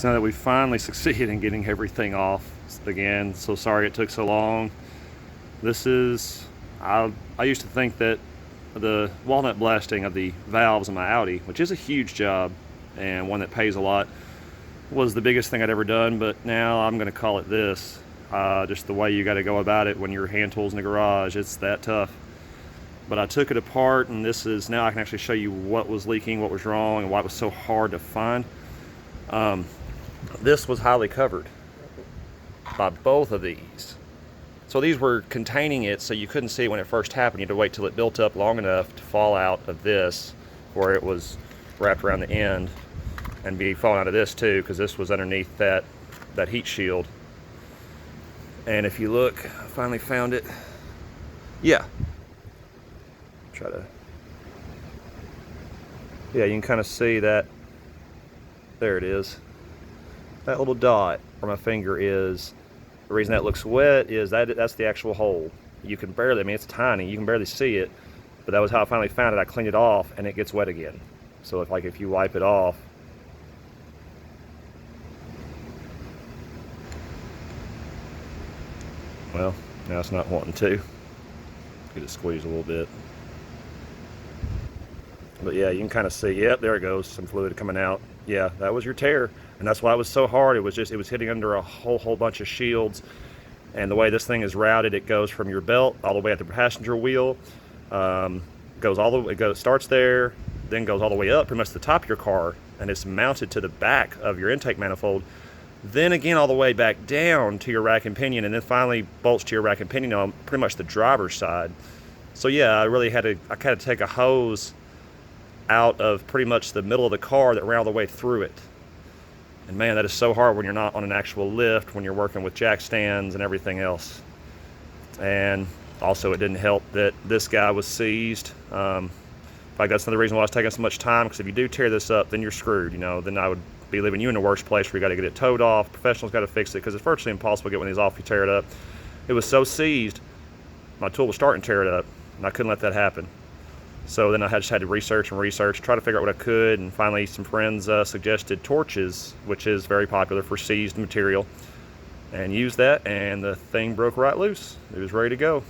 So now that we finally succeeded in getting everything off, again, so sorry it took so long. This is, I used to think that the walnut blasting of the valves in my Audi, which is a huge job and one that pays a lot, was the biggest thing I'd ever done, but now I'm gonna call it this. Just the way you gotta go about it when you're hand tools in the garage, it's that tough. But I took it apart, and this is, now I can actually show you what was leaking, what was wrong, and why it was so hard to find. This was highly covered by both of these. So these were containing it so you couldn't see it when it first happened. You had to wait till it built up long enough to fall out of this, where it was wrapped around the end, and be falling out of this too, because this was underneath that heat shield. And if you look, I finally found it. Yeah. Yeah, you can kind of see that. There it is. That little dot where my finger is. The reason that looks wet is that's the actual hole. You can barely, I mean, it's tiny, you can barely see it, but that was how I finally found it. I cleaned it off and it gets wet again. So if you wipe it off, well, now it's not wanting to. Get it squeezed a little bit. But yeah, you can kind of see, yep, there it goes, some fluid coming out. Yeah, that was your tear. And that's why it was so hard. It was hitting under a whole bunch of shields. And the way this thing is routed, it goes from your belt all the way at the passenger wheel. Starts there, then goes all the way up, pretty much to the top of your car, and it's mounted to the back of your intake manifold. Then again, all the way back down to your rack and pinion, and then finally bolts to your rack and pinion on pretty much the driver's side. So yeah, I had to take a hose out of pretty much the middle of the car that ran all the way through it. And man, that is so hard when you're not on an actual lift, when you're working with jack stands and everything else. And also, it didn't help that this guy was seized. In fact, that's another reason why it's taking so much time, because if you do tear this up, then you're screwed. Then I would be leaving you in a worse place where you got to get it towed off. Professionals got to fix it, because it's virtually impossible to get one of these off if you tear it up. It was so seized, my tool was starting to tear it up, and I couldn't let that happen. So then I just had to research, try to figure out what I could, and finally some friends suggested torches, which is very popular for seized material, and used that, and the thing broke right loose. It was ready to go.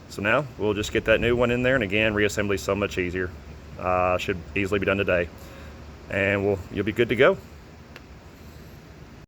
So now we'll just get that new one in there, and again, reassembly is so much easier. Should easily be done today, and you'll be good to go.